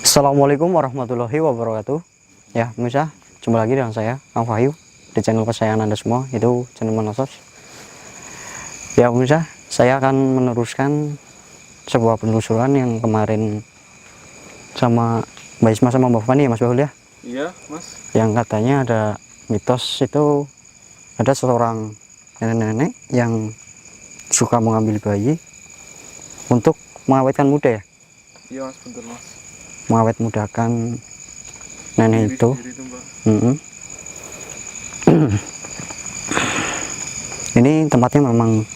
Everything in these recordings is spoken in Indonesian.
Assalamualaikum warahmatullahi wabarakatuh. Ya, pemirsa, jumpa lagi dengan saya, Kang Wahyu, di channel kesayangan Anda semua, itu channel Manosos. Ya, pemirsa, saya akan meneruskan sebuah penelusuran yang kemarin sama Mbak Isma sama Mbak Fani ya, Mas Bahul ya. Iya, Mas. Yang katanya ada mitos itu ada seorang nenek-nenek yang suka mengambil bayi untuk mengawetkan muda ya. Iya, Mas, bentar, Mas. Mengawet mudakan nenek itu. Itu, Mbak. Ini tempatnya memang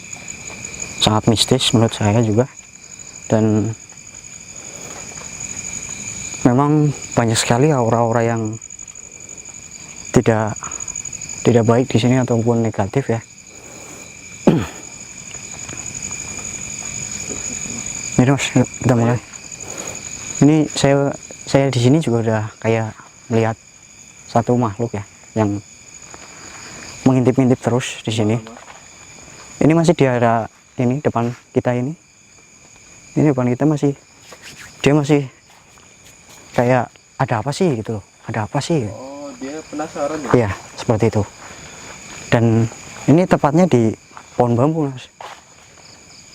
sangat mistis menurut saya juga, dan memang banyak sekali aura-aura yang tidak baik di sini ataupun negatif ya. Ini Mas, yuk, kita mulai. Ini saya di sini juga udah kayak melihat satu makhluk ya yang mengintip-intip terus di sini. Ini masih di area ini depan kita ini. Ini depan kita dia masih kayak ada apa sih gitu loh. Ada apa sih? Oh, dia penasaran ya? Iya, seperti itu. Dan ini tepatnya di pohon bambu, Mas.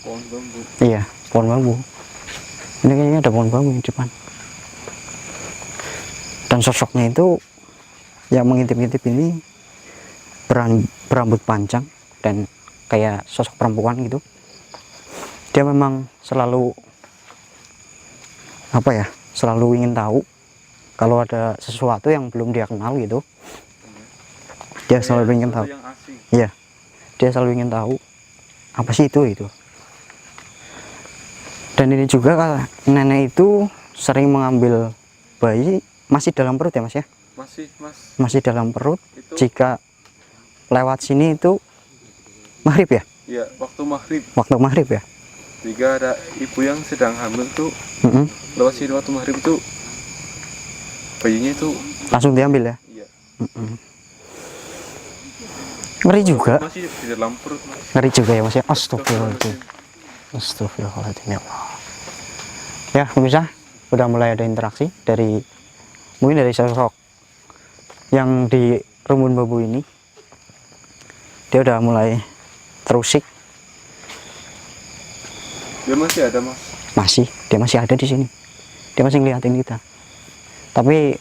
Pohon bambu. Iya, pohon bambu. Ini kayaknya ada pohon bambu di depan. Dan sosoknya itu yang mengintip-intip ini berambut panjang dan kayak sosok perempuan gitu. Dia memang selalu selalu ingin tahu kalau ada sesuatu yang belum dia kenal gitu. Dia selalu ingin tahu. Iya, dia selalu ingin tahu apa sih itu. Dan ini juga nenek itu sering mengambil bayi masih dalam perut ya, Mas ya? Masih, Mas. Masih dalam perut. Itu... Jika lewat sini itu maghrib ya? Iya, waktu maghrib. Waktu maghrib ya? Jika ada ibu yang sedang hamil tuh lewat sini waktu maghrib itu bayinya itu langsung diambil ya? Iya. Ngeri juga. Masih di dalam perut, Mas. Ngeri juga ya, Mas ya? Astagfirullahaladzim. Astagfirullahaladzim ya Allah. Ya, pemirsa, udah mulai ada interaksi mungkin dari sosok yang di rumpun bambu ini. Dia udah mulai terusik. Dia masih ada, Mas. Dia masih ada di sini. Dia masih ngeliatin kita. Tapi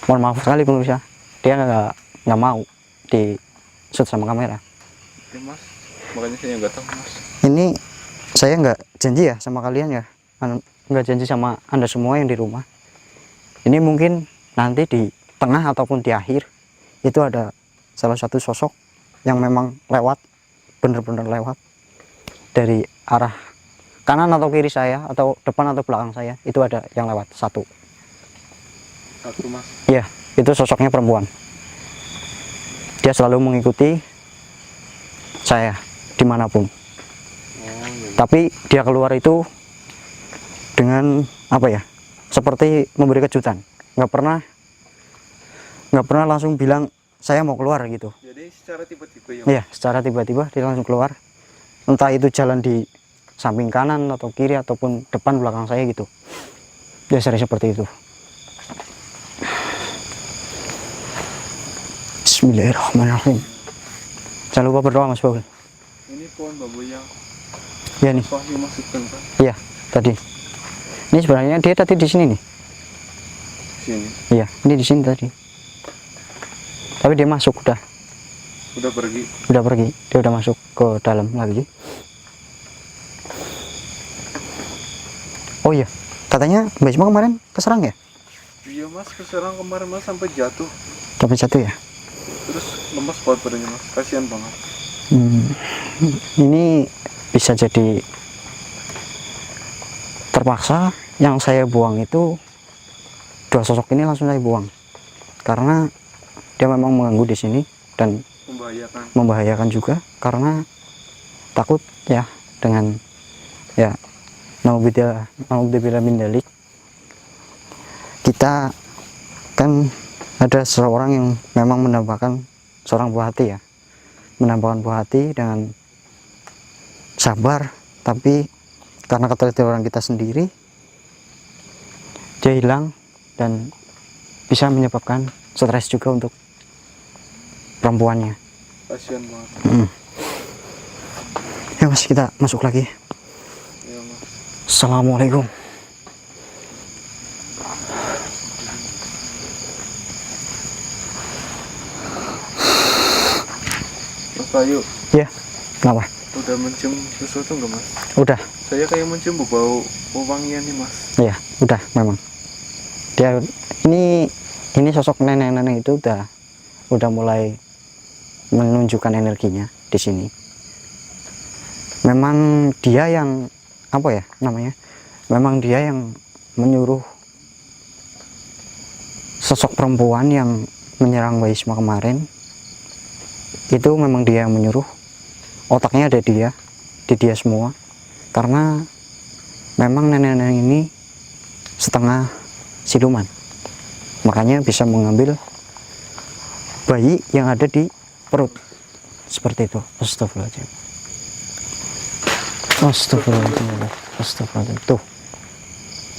mohon maaf sekali pemirsa, dia nggak mau di shoot sama kamera. Ya, Mas. Makanya saya nggak tahu, Mas. Ini saya nggak janji ya sama kalian ya, nggak janji sama Anda semua yang di rumah. Ini mungkin nanti di tengah ataupun di akhir itu ada salah satu sosok yang memang lewat, bener-bener lewat dari arah kanan atau kiri saya, atau depan atau belakang saya, itu ada yang lewat satu, Mas. Iya, itu sosoknya perempuan. Dia selalu mengikuti saya dimanapun. Tapi dia keluar itu dengan seperti memberi kejutan. Nggak pernah langsung bilang saya mau keluar gitu. Jadi secara tiba-tiba ya? Iya, secara tiba-tiba dia langsung keluar. Entah itu jalan di samping kanan atau kiri ataupun depan belakang saya gitu. Dia sering seperti itu. Bismillahirrahmanirrahim. Jangan lupa berdoa, Mas Baul. Ini pohon bambu yang Iya nih. Wahyu masukkan, Pak. Iya, tadi. Ini sebenarnya dia tadi di sini nih. Sini. Iya, ini di sini tadi. Tapi dia masuk udah pergi. Dia udah masuk ke dalam lagi. Oh iya, katanya Mbak Isma kemarin keserang ya? Iya, Mas, keserang kemarin, Mas, sampai jatuh. Sampai jatuh ya? Terus lemas banget badannya, Mas. Kasihan banget. Ini bisa jadi terpaksa yang saya buang itu, dua sosok ini langsung saya buang karena dia memang mengganggu di sini dan membahayakan juga, karena takut ya dengan ya naudzubillah min dzalik. Kita kan ada seorang yang memang menambahkan seorang buah hati ya, menambahkan buah hati dengan sabar, tapi karena ketidaktahuan kita sendiri dia hilang dan bisa menyebabkan stres juga untuk perempuannya. Kasihan banget. Ya mas, kita masuk lagi. Ya mas. Assalamualaikum. Mas Bayu, Ya, kenapa? udah mencium sesuatu nggak mas? Udah. Saya kayak mencium bau wangian nih mas. Iya, udah memang. Dia ini sosok nenek-nenek itu udah mulai menunjukkan energinya di sini. Memang dia yang apa ya namanya? Memang dia yang menyuruh sosok perempuan yang menyerang Mbak Isma kemarin. Itu memang dia yang menyuruh. Otaknya ada di dia semua. Karena memang nenek-nenek ini setengah siluman, makanya bisa mengambil bayi yang ada di perut seperti itu. Astagfirullahaladzim. Astagfirullahaladzim. Astagfirullahaladzim. Tuh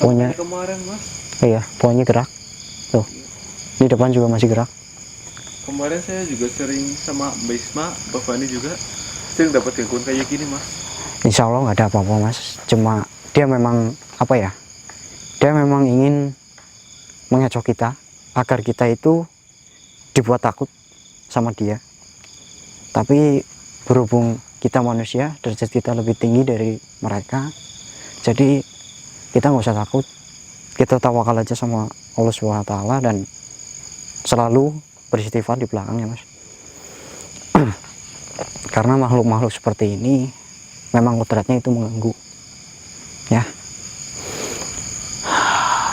pohonnya, Kemarin mas, iya pohonnya gerak tuh, di depan juga masih gerak. kemarin saya juga sering sama Mbak Isma, Mbak Fani juga sering dapat gangguan kayak gini mas. Insya Allah nggak ada apa-apa mas, cuma dia memang apa ya, dia memang ingin mengecoh kita agar kita itu dibuat takut sama dia. Tapi berhubung kita manusia, derajat kita lebih tinggi dari mereka, jadi kita nggak usah takut, kita tawakal aja sama Allah SWT dan selalu beristighfar di belakangnya mas. Karena makhluk-makhluk seperti ini memang kodratnya itu mengganggu ya.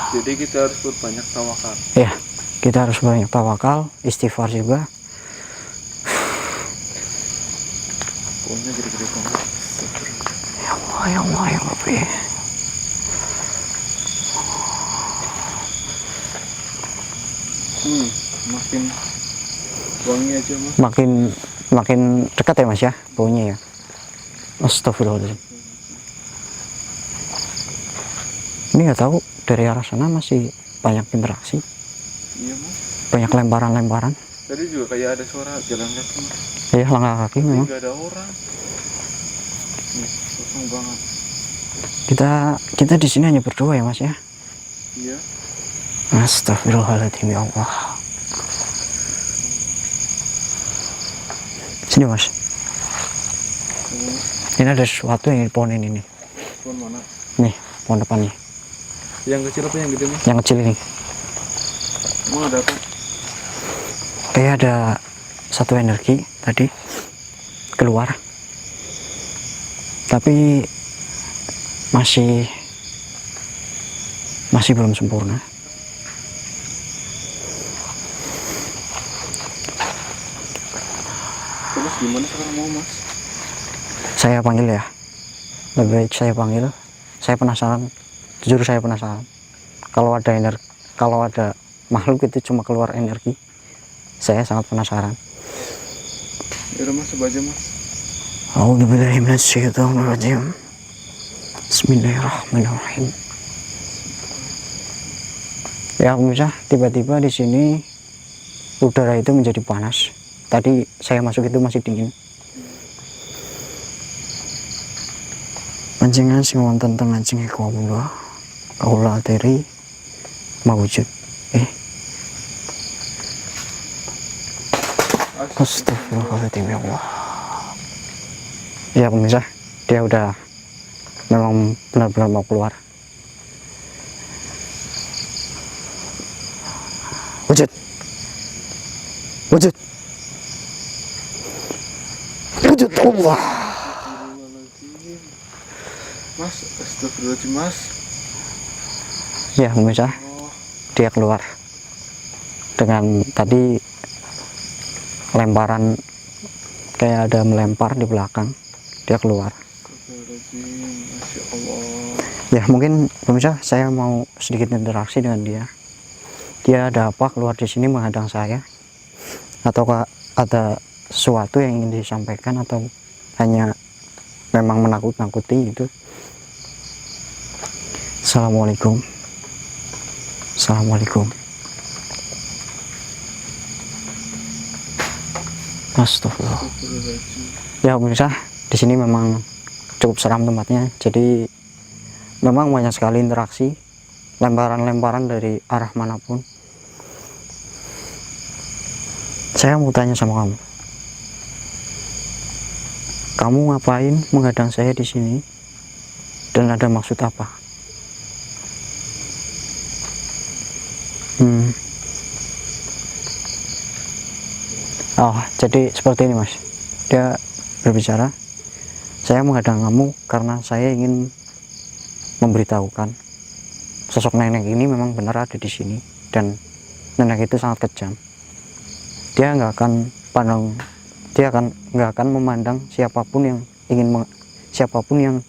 Jadi kita harus berbanyak tawakal. Ya, kita harus banyak tawakal, istighfar juga. Pokoknya gede-gede banget. Ya Allah, ya Allah, ya Rabbi. Makin wangi aja mas. Makin dekat ya mas ya, baunya ya. Astagfirullahaladzim. Ini nggak tahu dari arah sana masih banyak interaksi, Iya mas. banyak lemparan-lemparan. Tadi juga kayak ada suara jalan kaki mas. Ya langkah kaki memang. Nggak ada orang. Nih, kosong banget. Kita di sini hanya berdua ya mas ya. Iya. Astagfirullahaladzim ya Allah. Sini mas. Ini ada sesuatu yang di pohon ini nih. Pohon mana? Nih, pohon depan nih. Yang kecil apa yang gede mas? Yang kecil ini. Emang ada apa? Kayak ada satu energi tadi keluar. Tapi masih belum sempurna. Terus gimana sekarang mau mas? Saya panggil ya, lebih baik saya panggil. Saya penasaran, jujur saya penasaran. Kalau ada makhluk itu cuma keluar energi, saya sangat penasaran. Ya udah mas, coba aja mas. A'udzubillahi minasyaitonirrajim. Bismillahirrahmanirrahim. Ya pemirsa, tiba-tiba di sini udara itu menjadi panas. Tadi saya masuk itu masih dingin. Pancingan sing wonten teng anjing kawula kaula ateri mawujud. Astagfirullahaladzim ya Allah. Ya pemirsa, dia udah memang benar-benar mau keluar. Wujud. Wujud. Wujud Allah. Mas, astagfirullahaladzim mas. Ya pemirsa, dia keluar dengan tadi lemparan, kayak ada melempar di belakang, dia keluar. Masya Allah. Ya mungkin pemirsa, saya mau sedikit interaksi dengan dia. Dia ada apa keluar di sini menghadang saya, ataukah ada sesuatu yang ingin disampaikan, atau hanya memang menakut-nakuti itu. Assalamualaikum. Assalamualaikum. Astagfirullah. Ya pemirsa, di sini memang cukup seram tempatnya. Jadi memang banyak sekali interaksi, lemparan-lemparan dari arah manapun. Saya mau tanya sama kamu. Kamu ngapain menghadang saya di sini? Dan ada maksud apa? Oh, jadi seperti ini mas. Dia berbicara, saya menghadang kamu karena saya ingin memberitahukan sosok nenek ini memang benar ada di sini, dan nenek itu sangat kejam. Dia nggak akan nggak akan memandang siapapun yang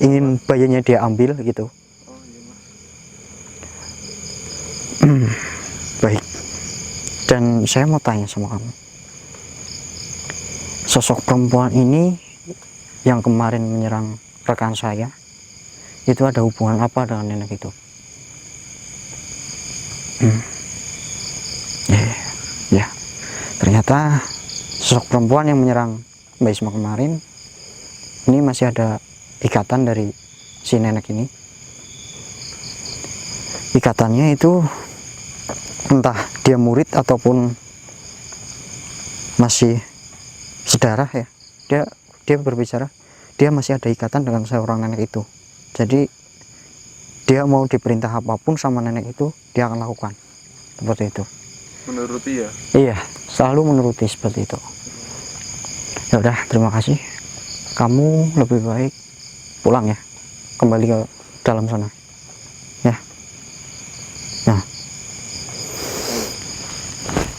ingin bayinya dia ambil gitu. Oh iya mas. Baik. Dan saya mau tanya sama kamu, sosok perempuan ini yang kemarin menyerang rekan saya, itu ada hubungan apa dengan nenek itu? Ya, ternyata sosok perempuan yang menyerang Mbak Isma kemarin, ini masih ada ikatan dari si nenek ini. Ikatannya itu entah dia murid ataupun masih sedarah ya. Dia berbicara, dia masih ada ikatan dengan seorang nenek itu. Jadi dia mau diperintah apapun sama nenek itu, dia akan lakukan. Seperti itu. Menuruti ya? Iya, selalu menuruti seperti itu. Ya udah, terima kasih. Kamu lebih baik pulang ya, kembali ke dalam sana. Ya. Nah.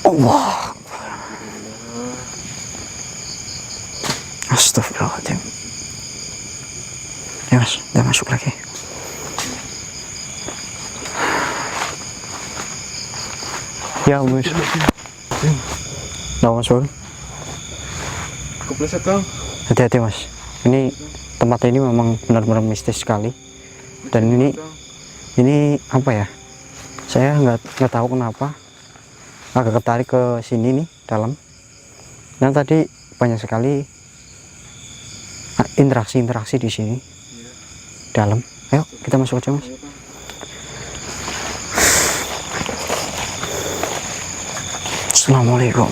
Allah. Astagfirullahaladzim. Ya mas, udah masuk lagi. Ya mas. Nah mas Bro, Kepleset kang. hati-hati mas. Ini tempat ini memang benar-benar mistis sekali. Dan ini apa ya? Saya nggak tahu kenapa agak ketarik ke sini nih dalam. Dan tadi banyak sekali interaksi di sini dalam. Ayo kita masuk aja mas. Assalamualaikum.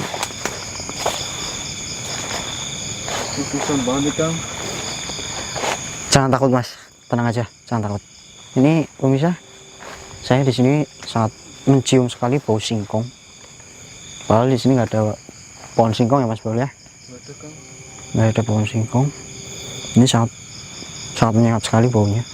Susah banget kang. Jangan takut mas, tenang aja, jangan takut. Ini pemirsa, saya di sini sangat mencium sekali bau singkong. Padahal di sini nggak ada pohon singkong ya mas Bro ya. Nggak ada pohon singkong. Ini sangat menyengat sekali baunya.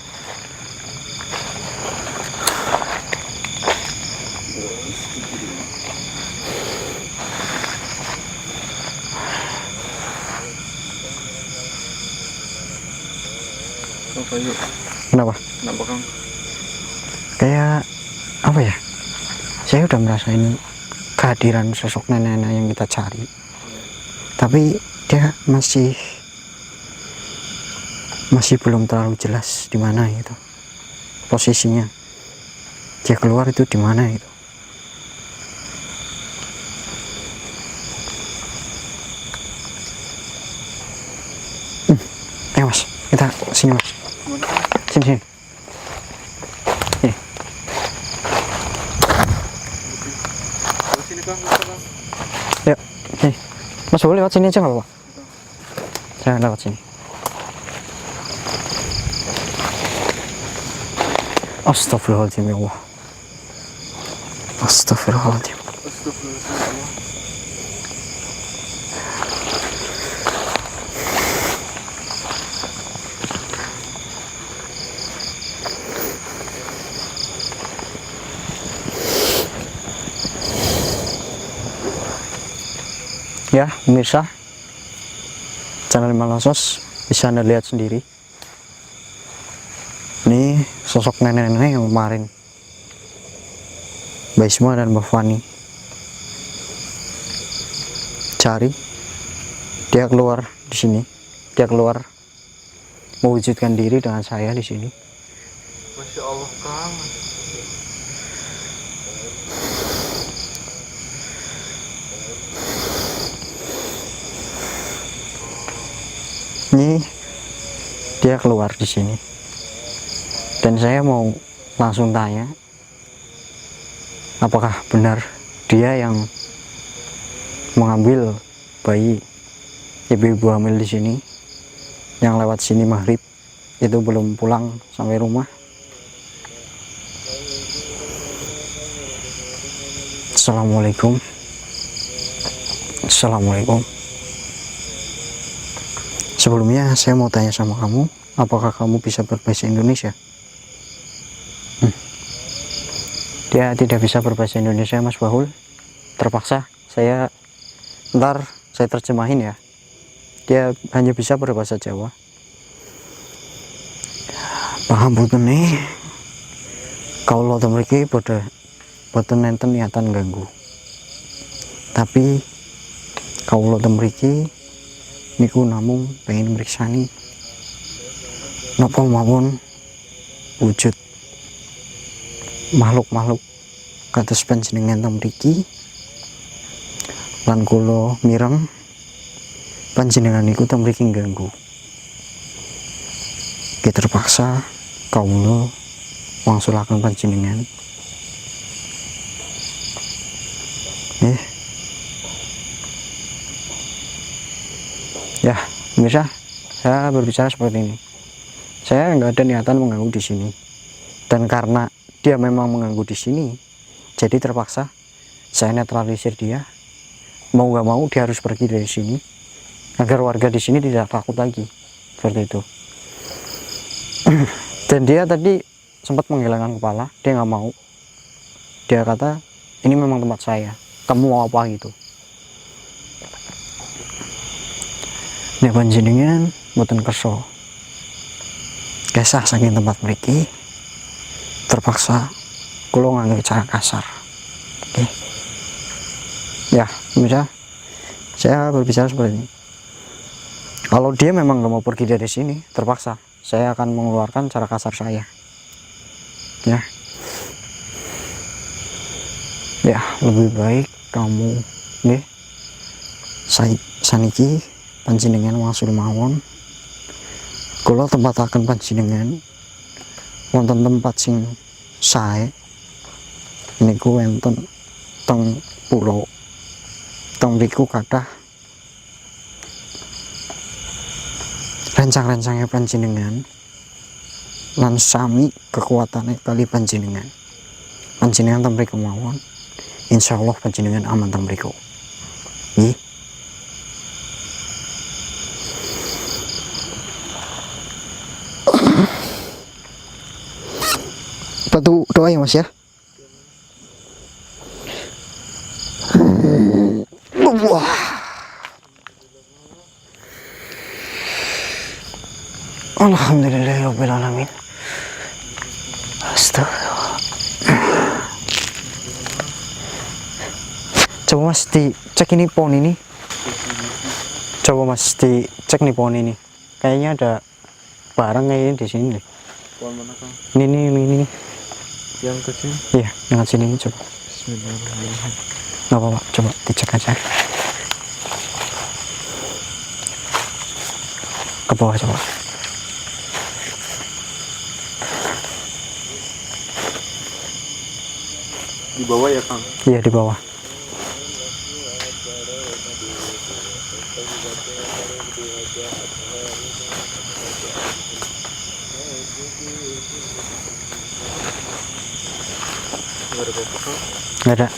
Apa yuk? Kenapa? Kenapa kang? Kayak apa ya? Saya udah merasain kehadiran sosok nenek-nenek yang kita cari. Tapi dia masih belum terlalu jelas di mana itu posisinya. Dia keluar itu di mana itu. Ayo mas, kita sini mas. Sini. Sini kang, kang. Yuk, sini. Mas boleh lewat sini aja nggak apa-apa? Saya lewat sini. Astagfirullahaladzim ya Allah. Astagfirullahaladzim. Ya pemirsa channel Malasos, bisa Anda lihat sendiri. Ini sosok nenek-nenek yang kemarin Mbak Isma dan Mbak Fani cari. Dia keluar di sini. Dia keluar mewujudkan diri dengan saya di sini. Masya Allah kang. Ini dia keluar di sini. Dan saya mau langsung tanya, apakah benar dia yang mengambil bayi ibu-ibu hamil di sini, yang lewat sini maghrib itu belum pulang sampai rumah. Assalamualaikum. Assalamualaikum. Sebelumnya saya mau tanya sama kamu, apakah kamu bisa berbahasa Indonesia? Dia tidak bisa berbahasa Indonesia, Mas Bahul. Terpaksa ntar saya terjemahin ya. Dia hanya bisa berbahasa Jawa. Paham betul nih. Kalau mereka boten nenten niatan ganggu. Tapi kalau mereka niku namung pengen meriksani napa mawon wujud makhluk-makhluk kados panjenengan mriki, lan kula mireng panjenengan niku mriki ganggu. Kita terpaksa kawula wangsulaken panjenengan. Ya, pemirsa, saya berbicara seperti ini. Saya nggak ada niatan mengganggu di sini. Dan karena dia memang mengganggu di sini, jadi terpaksa saya netralisir dia. Mau nggak mau dia harus pergi dari sini, agar warga di sini tidak takut lagi. Seperti itu. Dan dia tadi sempat menghilangkan kepala, dia nggak mau. Dia kata, ini memang tempat saya, kamu mau apa gitu. Nek panjenengan mboten kersa kesah saking tempat mriki, terpaksa kula nganggo cara kasar. Oke. Ya, bisa. Saya berbicara seperti ini. Kalau dia memang nggak mau pergi dari sini, terpaksa saya akan mengeluarkan cara kasar saya. Ya. Ya, lebih baik kamu nggih saniki panjenengan wangsul mawon, kula tempataken panjenengan wonten tempat sing sae niku wonten teng pulau. Teng mriku kathah rencang-rencangnya panjenengan lan sami kekuatane kali panjenengan. Panjenengan teng mriku mawon, insyaallah panjenengan aman teng mriku. Nggih. Bantu doa ya Mas ya. Wah. Alhamdulillahirabbil alamin. Astagfirullah. Coba Mas dicek ini pohon ini. Coba Mas dicek nih pohon ini. Kayaknya ada barang kayaknya di sini nih. Pohon mana Kang? Ini. Yang kecil? Iya, yang sini ini coba. Bismillahirrahmanirrahim. Nggak apa-apa, coba dicek aja. Ke bawah coba. Di bawah ya Kang? Iya, di bawah. Nggak ada apa-apa Kang? Nggak ada.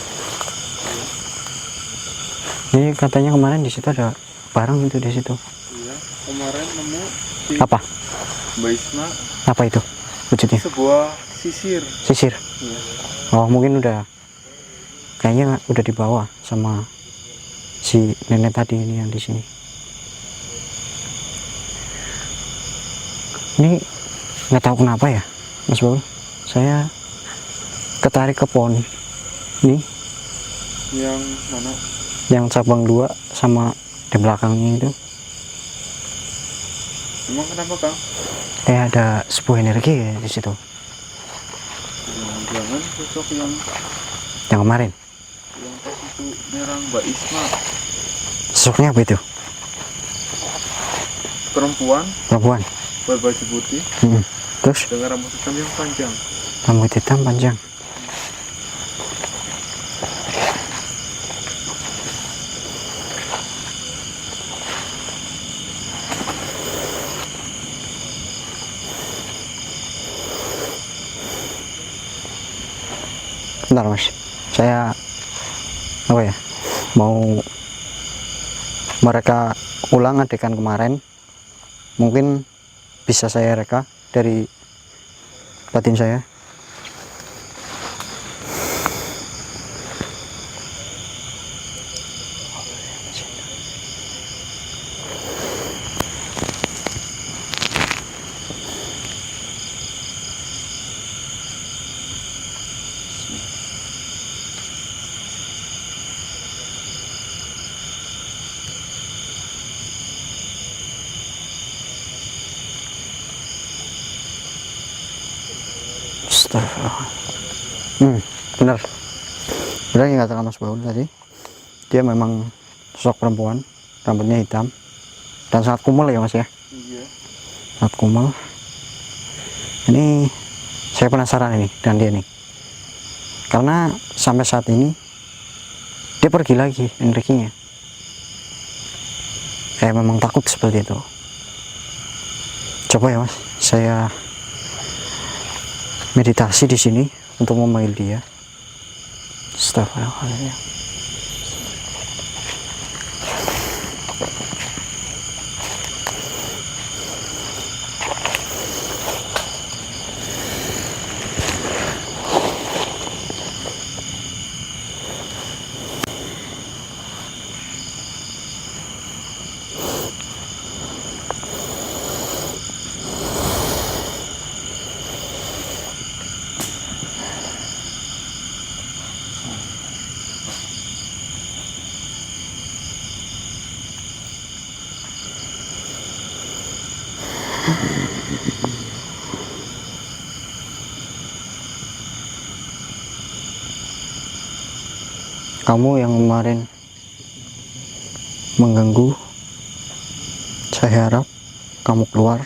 Ini katanya kemarin di situ ada barang itu di situ. Iya, kemarin nemu di Apa? Mbak Isma Apa itu wujudnya? sebuah sisir. Sisir. Iya. Oh, mungkin kayaknya udah dibawa sama si nenek tadi ini yang di sini. Ini nggak tahu kenapa ya, Mas Baul. Saya ketarik ke pohon ini Yang mana? yang cabang 2 sama di belakangnya itu. Emang kenapa Kang? Kayak ada sebuah energi ya di situ. Jangan sosok yang Kemarin. pas itu nyerang Mbak Isma. Sosoknya apa itu? perempuan perempuan. berbaju putih Terus dengan rambut hitam yang panjang. rambut hitam panjang. Bentar mas, saya apa ya, mau mereka ulang adegan kemarin, mungkin bisa saya reka dari batin saya. Astagfirullah. Benar yang katakan Mas Baul tadi, dia memang sosok perempuan, rambutnya hitam dan sangat kumel ya mas ya. Iya. Sangat kumel. Ini saya penasaran ini dan dia nih, karena sampai saat ini dia pergi lagi energinya. Saya memang takut seperti itu. Coba ya mas, saya meditasi di sini untuk memanggil dia. Astagfirullahaladzim. Kamu yang kemarin mengganggu, saya harap kamu keluar,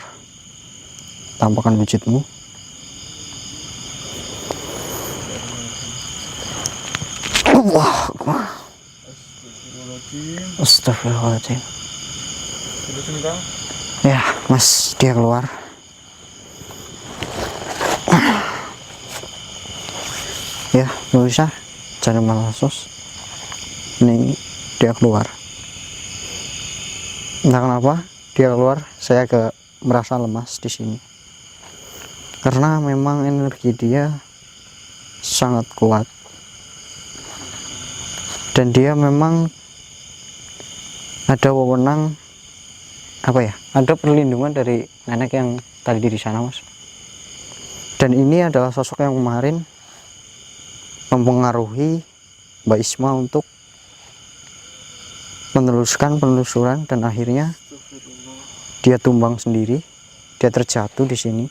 tampakkan wujudmu. Allah Akbar. Astagfirullahaladzim. Terusin Kang. Ya mas, dia keluar. Ya nggak bisa, jangan malah sos. Ini dia keluar. Entah kenapa dia keluar, saya agak merasa lemas di sini. Karena memang energi dia sangat kuat. Dan dia memang ada wewenang, apa ya? Ada perlindungan dari nenek yang tadi di sana, Mas. Dan ini adalah sosok yang kemarin mempengaruhi Mbak Isma untuk meneruskan penelusuran, dan akhirnya dia tumbang sendiri, dia terjatuh di sini,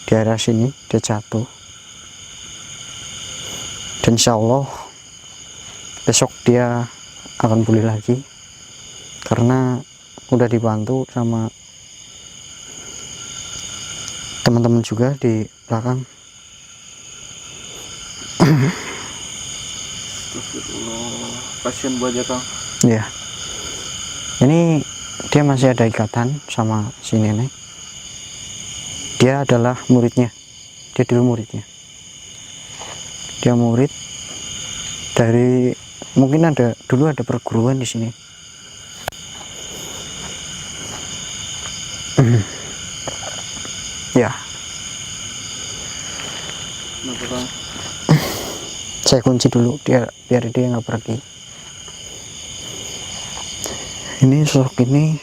di daerah sini dia jatuh. Dan insya Allah besok dia akan pulih lagi karena udah dibantu sama teman-teman juga di belakang. Pasien buat ya Kang. Ya, ini dia masih ada ikatan sama si nenek. Dia adalah muridnya, dia dulu muridnya. Dia murid dari, mungkin ada dulu ada perguruan di sini. Ya. Kenapa Kang? Saya kunci dulu dia biar dia nggak pergi. Ini sosok ini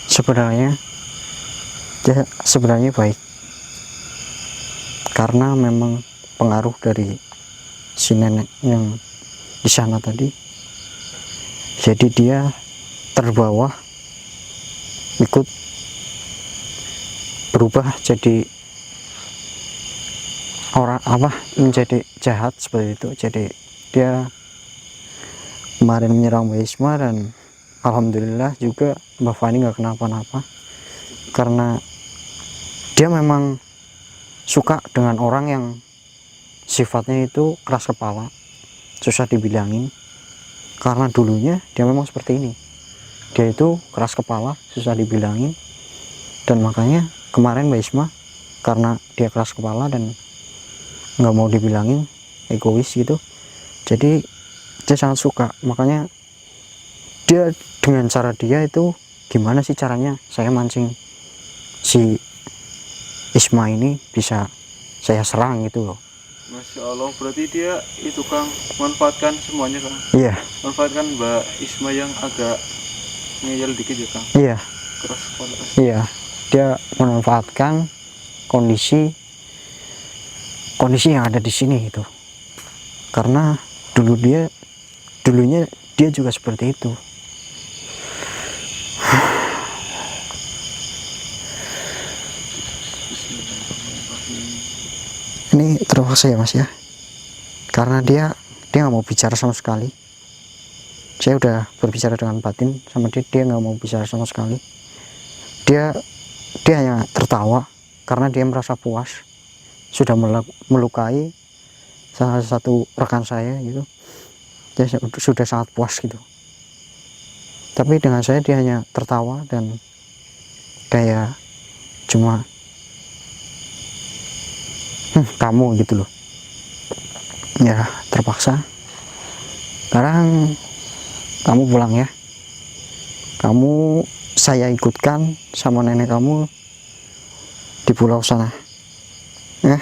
sebenarnya dia sebenarnya baik, karena memang pengaruh dari si nenek yang di sana tadi. Jadi dia terbawa, ikut berubah jadi orang apa, menjadi jahat seperti itu. Jadi dia kemarin menyerang Mbak Isma dan alhamdulillah juga Mbak Fani nggak kenapa-napa, karena dia memang suka dengan orang yang sifatnya itu keras kepala, susah dibilangin. Karena dulunya dia memang seperti ini, dia itu keras kepala, susah dibilangin. Dan makanya kemarin Mbak Isma, karena dia keras kepala dan nggak mau dibilangin, egois gitu, jadi dia sangat suka. Makanya dia dengan cara dia itu, gimana sih caranya saya mancing si Isma ini bisa saya serang gitu loh. Masya Allah, berarti dia itu Kang manfaatkan semuanya Kang. Iya, Manfaatkan Mbak Isma yang agak ngeyel dikit ya Kang. iya, Keras kepala. iya, dia memanfaatkan kondisi yang ada di sini itu, karena dulunya dia juga seperti itu. Ini terpaksa ya Mas ya, karena dia nggak mau bicara sama sekali. Saya udah berbicara dengan batin sama dia nggak mau bicara sama sekali. Dia hanya tertawa karena dia merasa puas sudah melukai salah satu rekan saya gitu. Dia sudah sangat puas gitu. Tapi dengan saya dia hanya tertawa dan kayak cuma kamu gitu loh. Ya terpaksa. Sekarang kamu pulang ya. Kamu saya ikutkan sama nenek kamu di pulau sana. Ya.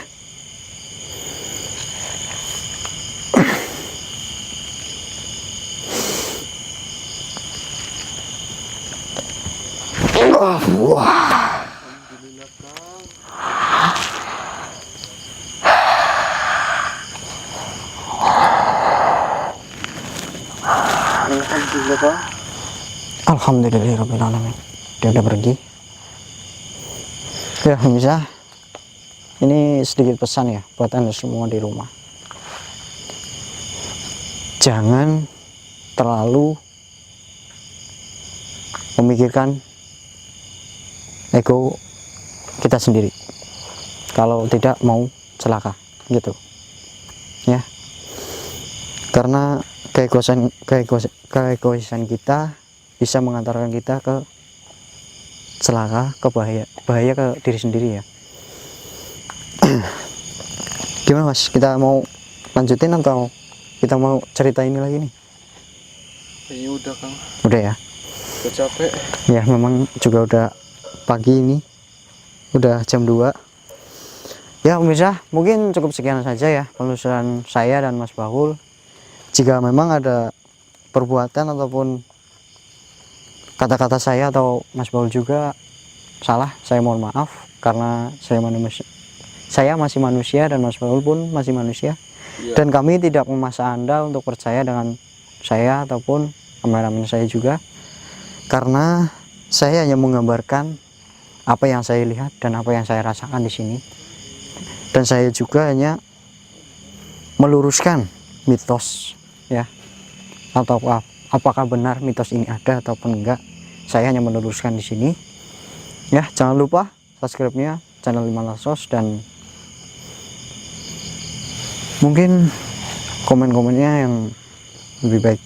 Wah. Alhamdulillah Kang. Alhamdulillah Kang. Alhamdulillahirrahmanirrahim. Dia udah pergi. Ya bisa. Ini sedikit pesan ya buat Anda semua di rumah. Jangan terlalu memikirkan ego kita sendiri. Kalau tidak mau celaka gitu. Ya. Karena keegoisan kita bisa mengantarkan kita ke celaka, ke bahaya ke diri sendiri ya. Gimana Mas, kita mau lanjutin atau kita mau cerita ini lagi nih? Kayaknya udah Kang. Udah ya? Udah capek. Ya memang juga udah pagi ini, udah jam 2. Ya pemirsa, mungkin cukup sekian saja ya penelusuran saya dan Mas Bahul. Jika memang ada perbuatan ataupun kata-kata saya atau Mas Bahul juga salah, saya mohon maaf, karena saya masih manusia dan Mas Bahul pun masih manusia. Ya. Dan kami tidak memaksa Anda untuk percaya dengan saya ataupun kameramen saya juga, karena saya hanya menggambarkan apa yang saya lihat dan apa yang saya rasakan di sini. Dan saya juga hanya meluruskan mitos ya, atau apakah benar mitos ini ada ataupun enggak. Saya hanya meluruskan di sini ya. Jangan lupa subscribe-nya channel 5 Lasos, dan mungkin komen-komennya yang lebih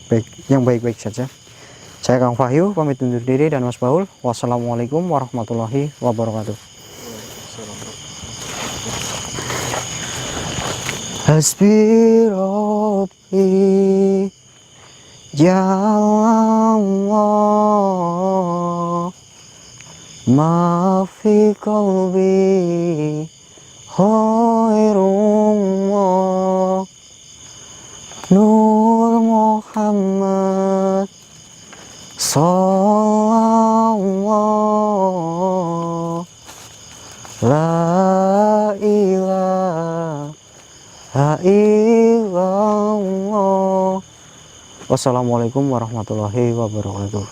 baik-baik saja. Saya Kang Fahyu pamit undur diri, dan Mas Bahul, wassalamualaikum warahmatullahi wabarakatuh. Hasbi Rabbi Ya Allah, ma fi qalbi khairullah, Nur Muhammad sallallahu, la ilaha illallah. Wassalamualaikum warahmatullahi wabarakatuh.